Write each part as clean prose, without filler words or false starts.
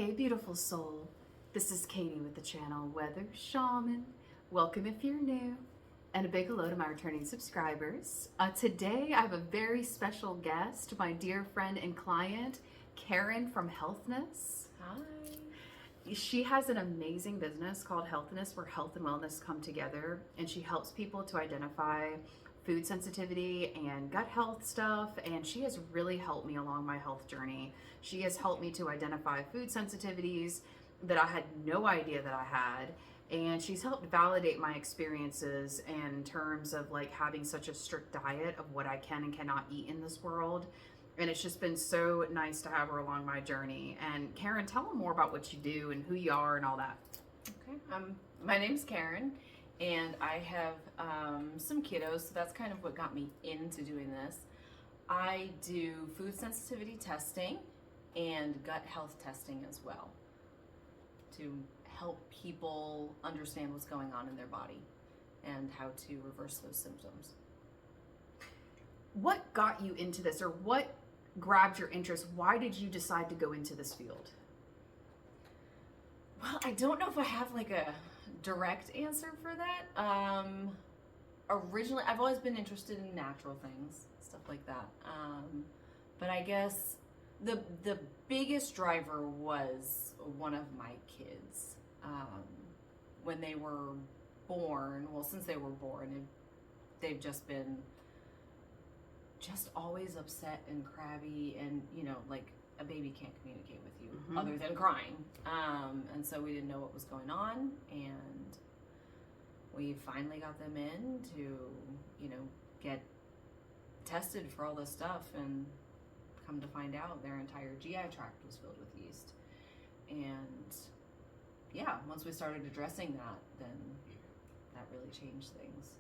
Hey, beautiful soul. This is Katie with the channel Weather Shaman. Welcome if you're new, and a big hello to my returning subscribers. Today, I have a very special guest, my dear friend and client, Karen from HEALTHNESS. Hi. She has an amazing business called HEALTHNESS, where health and wellness come together, and she helps people to identify food sensitivity and gut health stuff, and she has really helped me along my health journey. She has helped me to identify food sensitivities that I had no idea that I had, and she's helped validate my experiences in terms of like having such a strict diet of what I can and cannot eat in this world. And it's just been so nice to have her along my journey. And Karen, tell them more about what you do and who you are and all that. Okay. My name's Karen, and I have some kiddos, so that's kind of what got me into doing this. I do food sensitivity testing and gut health testing as well to help people understand what's going on in their body and how to reverse those symptoms. What got you into this, or what grabbed your interest? Why did you decide to go into this field? Well, I don't know if I have like a direct answer for that. Originally, I've always been interested in natural things, stuff like that. But I guess the biggest driver was one of my kids. When they were born, well, since they were born, they've just been always upset and crabby, and like a baby can't communicate with you other than crying. And so we didn't know what was going on, and we finally got them in to get tested for all this stuff, and come to find out their entire GI tract was filled with yeast. And yeah, once we started addressing that, then that really changed things.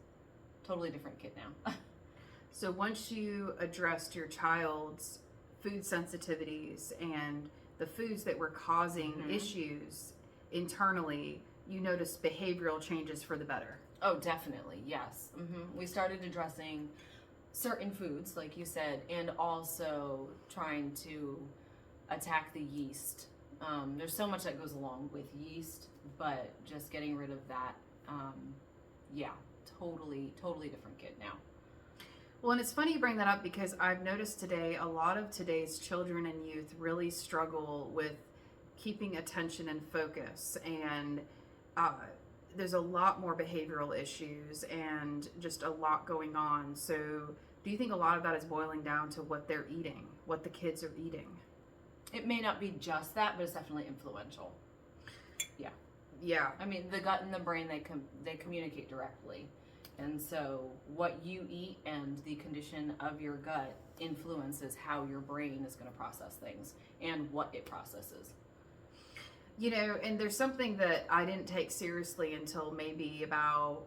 Totally different kid now. So once you addressed your child's food sensitivities and the foods that were causing issues internally, you noticed behavioral changes for the better. Oh, definitely, yes. We started addressing certain foods, like you said, and also trying to attack the yeast. There's so much that goes along with yeast, but just getting rid of that, yeah, totally different kid now. Well, and it's funny you bring that up, because I've noticed today a lot of today's children and youth really struggle with keeping attention and focus, and there's a lot more behavioral issues and just a lot going on. So do you think a lot of that is boiling down to what they're eating, what the kids are eating? It may not be just that, but it's definitely influential. Yeah. I mean, the gut and the brain, they communicate directly. And so what you eat and the condition of your gut influences how your brain is going to process things and what it processes. And there's something that I didn't take seriously until maybe about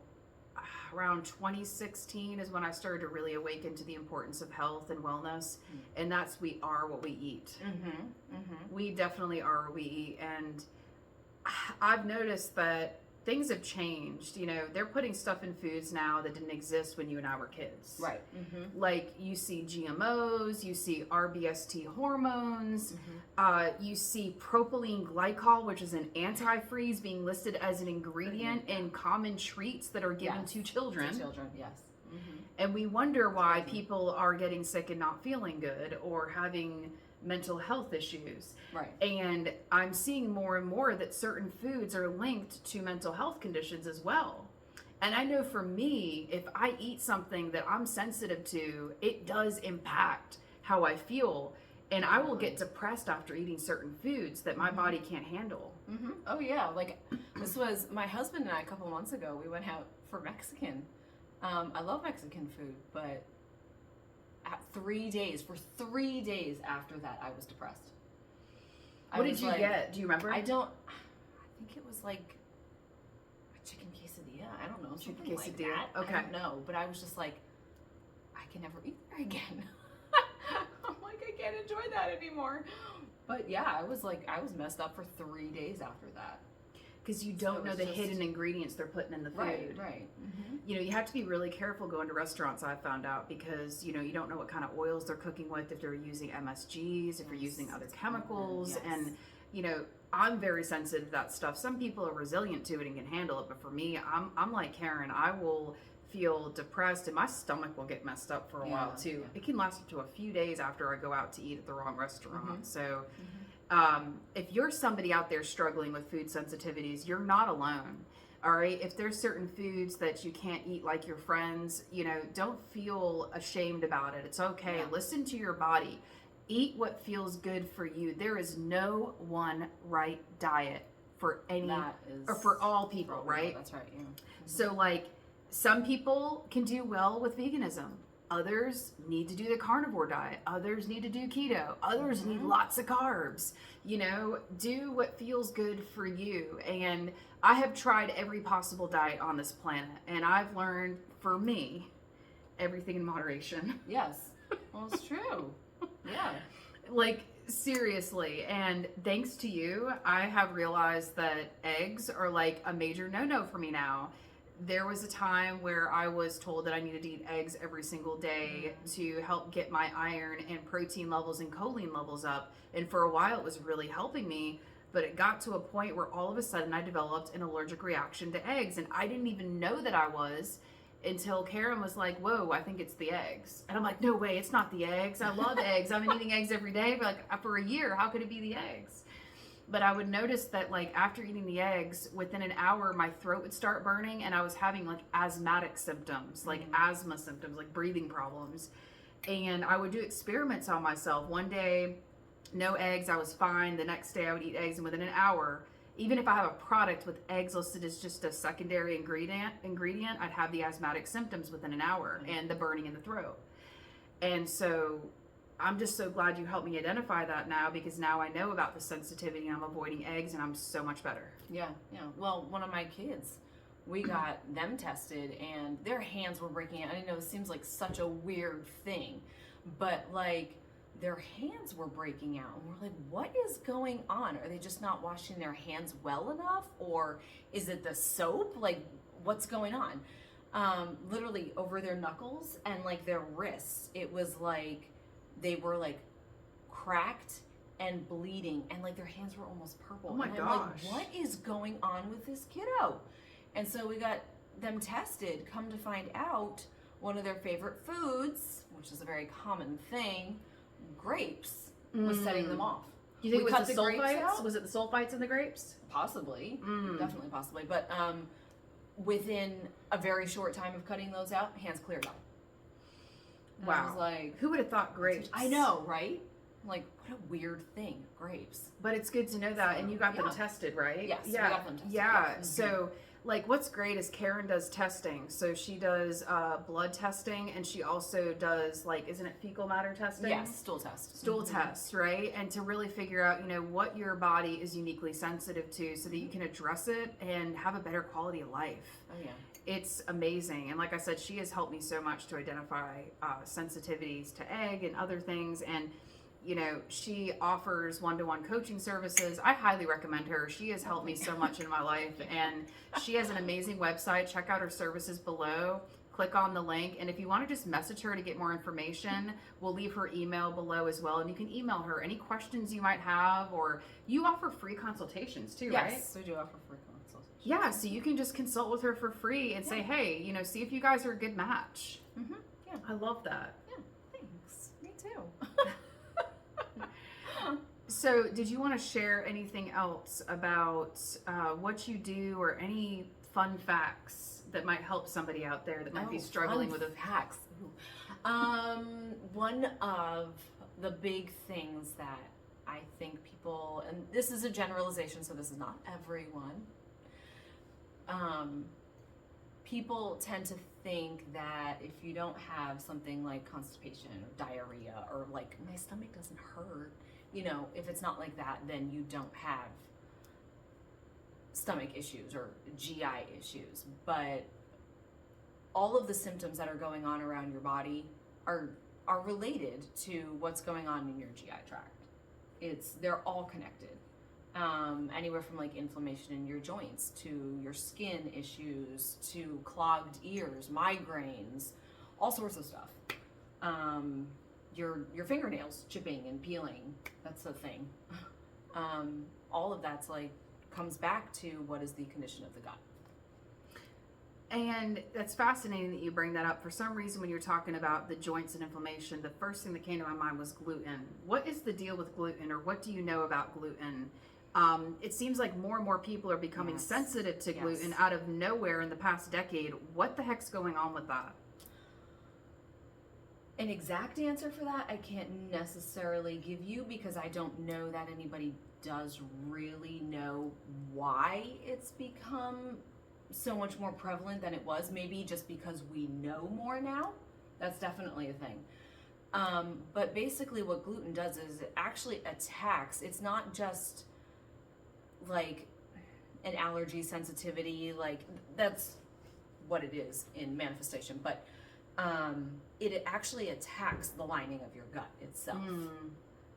around 2016 is when I started to really awaken to the importance of health and wellness. And that's, we are what we eat. We definitely are what we eat. And I've noticed that things have changed. They're putting stuff in foods now that didn't exist when you and I were kids. Right. Like, you see GMOs, you see RBST hormones, you see propylene glycol, which is an antifreeze, being listed as an ingredient in common treats that are given to children. To children, yes. And we wonder why people are getting sick and not feeling good, or having mental health issues. Right. And I'm seeing more and more that certain foods are linked to mental health conditions as well. And I know for me, if I eat something that I'm sensitive to, it does impact how I feel. And I will get depressed after eating certain foods that my body can't handle. Oh yeah, like this was my husband and I a couple months ago. We went out for Mexican. I love Mexican food, but for 3 days after that, I was depressed. What did you get? Do you remember? I think it was like a chicken quesadilla. I don't know. Chicken quesadilla. Like that. Okay. I don't know, but I was just like, I can never eat there again. I'm like, I can't enjoy that anymore. But yeah, I was messed up for 3 days after that. Because you don't know the hidden ingredients they're putting in the food. Right. You have to be really careful going to restaurants, I've found out, because, you don't know what kind of oils they're cooking with, if they're using MSGs, if they're using other chemicals. And, I'm very sensitive to that stuff. Some people are resilient to it and can handle it, but for me, I'm like Karen. I will feel depressed and my stomach will get messed up for a while too. Yeah. It can last up to a few days after I go out to eat at the wrong restaurant. Mm-hmm. So if you're somebody out there struggling with food sensitivities, you're not alone. All right. If there's certain foods that you can't eat like your friends, you know, don't feel ashamed about it. It's okay. Yeah. Listen to your body. Eat what feels good for you. There is no one right diet for any or for all people, right? That's right. Yeah. Mm-hmm. So like some people can do well with veganism. Others need to do the carnivore diet. Others need to do keto. Others need lots of carbs. You know, do what feels good for you. And I have tried every possible diet on this planet, and I've learned, for me, everything in moderation. Yes. Well, it's true. Yeah. Like, seriously. And thanks to you, I have realized that eggs are like a major no-no for me now. There was a time where I was told that I needed to eat eggs every single day to help get my iron and protein levels and choline levels up. And for a while, it was really helping me. But it got to a point where all of a sudden I developed an allergic reaction to eggs. And I didn't even know that I was until Karen was like, whoa, I think it's the eggs. And I'm like, no way, it's not the eggs. I love eggs. I've been eating eggs every day for for a year. How could it be the eggs? But I would notice that like after eating the eggs, within an hour, my throat would start burning and I was having like asthmatic symptoms, like asthma symptoms, like breathing problems. And I would do experiments on myself. One day, no eggs, I was fine. The next day I would eat eggs, and within an hour, even if I have a product with eggs listed as just a secondary ingredient, I'd have the asthmatic symptoms within an hour and the burning in the throat. And so I'm just so glad you helped me identify that now, because now I know about the sensitivity and I'm avoiding eggs and I'm so much better. Yeah, yeah. Well, one of my kids, we got them tested and their hands were breaking out. I know it seems like such a weird thing, but like their hands were breaking out. And we're like, what is going on? Are they just not washing their hands well enough? Or is it the soap? Like, what's going on? Literally over their knuckles and like their wrists, it was like they were like cracked and bleeding, and like their hands were almost purple. Oh my and gosh. I'm like, what is going on with this kiddo? And so we got them tested. Come to find out, one of their favorite foods, which is a very common thing, grapes, was setting them off. You think We it was cut the the grapes sulfites? out? Was it the sulfites in the grapes? Possibly, definitely possibly. But within a very short time of cutting those out, hands cleared up. And I was like, who would have thought grapes? I know, right? Like, what a weird thing, grapes. But it's good to know that. And you got them tested, right? Yes, we yeah. got them tested. Yeah. Yes. So, like, what's great is Karen does testing. So she does blood testing, and she also does, like, isn't it fecal matter testing? Yes, stool test. Stool tests, right? And to really figure out, you know, what your body is uniquely sensitive to so that you can address it and have a better quality of life. Oh, yeah. It's amazing. And like I said, she has helped me so much to identify sensitivities to egg and other things. And, you know, she offers one-to-one coaching services. I highly recommend her. She has helped me so much in my life. And she has an amazing website. Check out her services below. Click on the link. And if you want to just message her to get more information, we'll leave her email below as well. And you can email her any questions you might have, or you offer free consultations too, right? Yes, we do offer free consultations. Yeah, so you can just consult with her for free and say, hey, you know, see if you guys are a good match. Mm-hmm. Yeah. I love that. Yeah, thanks. Me too. So did you want to share anything else about what you do, or any fun facts that might help somebody out there that might be struggling with a facts? One of the big things that I think people, and this is a generalization, so this is not everyone, people tend to think that if you don't have something like constipation or diarrhea, or like my stomach doesn't hurt, you know, if it's not like that, then you don't have stomach issues or GI issues. But all of the symptoms that are going on around your body are related to what's going on in your GI tract. They're all connected. Anywhere from like inflammation in your joints to your skin issues to clogged ears, migraines, all sorts of stuff. Your fingernails chipping and peeling, that's a thing. all of that's like comes back to what is the condition of the gut. And that's fascinating that you bring that up. For some reason, when you're talking about the joints and inflammation, the first thing that came to my mind was gluten. What is the deal with gluten, or what do you know about gluten? It seems like more and more people are becoming sensitive to gluten out of nowhere in the past decade. What the heck's going on with that? An exact answer for that I can't necessarily give you, because I don't know that anybody does really know why it's become so much more prevalent than it was. Maybe just because we know more now. That's definitely a thing. But basically what gluten does is it actually attacks. It's not just like an allergy sensitivity, like that's what it is in manifestation, but it actually attacks the lining of your gut itself.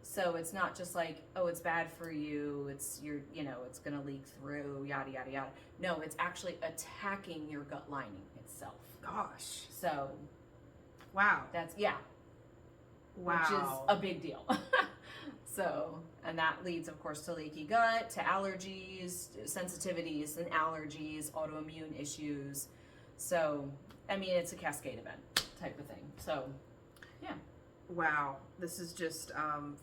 So it's not just like, oh, it's bad for you, it's it's gonna leak through, yada yada yada. No, it's actually attacking your gut lining itself. Gosh. So wow. That's wow. Which is a big deal. So, and that leads, of course, to leaky gut, to allergies, sensitivities and allergies, autoimmune issues. So, I mean, it's a cascade event type of thing. So, yeah. Wow, this is just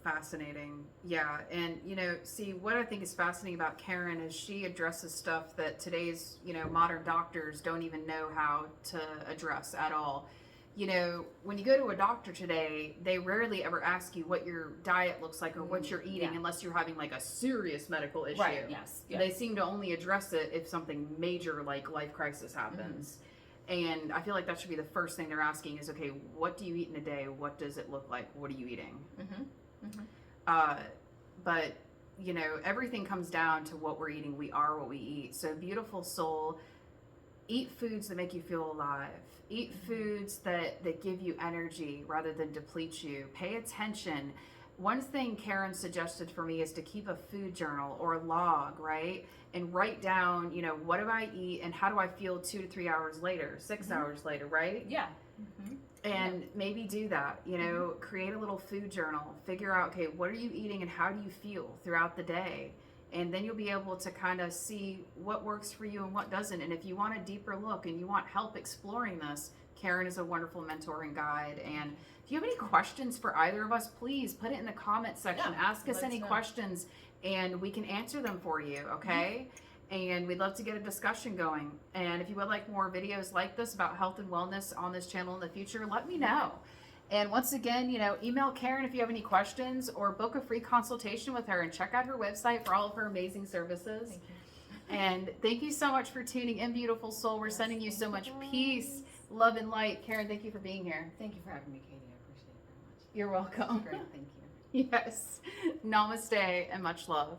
fascinating. Yeah, and see, what I think is fascinating about Karen is she addresses stuff that today's modern doctors don't even know how to address at all. When you go to a doctor today, they rarely ever ask you what your diet looks like or what you're eating unless you're having like a serious medical issue. Right, yes. They seem to only address it if something major like life crisis happens. And I feel like that should be the first thing they're asking is, okay, what do you eat in a day? What does it look like? What are you eating? But, everything comes down to what we're eating. We are what we eat. So beautiful soul, eat foods that make you feel alive. Eat foods that give you energy rather than deplete you. Pay attention. One thing Karen suggested for me is to keep a food journal or a log, right? And write down, what do I eat and how do I feel 2 to 3 hours later, 6 hours later, right? Yeah. And maybe do that, create a little food journal. Figure out, okay, what are you eating and how do you feel throughout the day? And then you'll be able to kind of see what works for you and what doesn't. And if you want a deeper look and you want help exploring this, Karen is a wonderful mentor and guide. And if you have any questions for either of us, please put it in the comment section. Ask us any questions and we can answer them for you, okay? And we'd love to get a discussion going. And if you would like more videos like this about health and wellness on this channel in the future, let me know. And once again, email Karen if you have any questions or book a free consultation with her and check out her website for all of her amazing services. Thank you. And thank you so much for tuning in, beautiful soul. We're sending you so much peace, love, and light. Karen, thank you for being here. Thank you for having me, Katie. I appreciate it very much. You're welcome. Great. Thank you. Yes. Namaste and much love.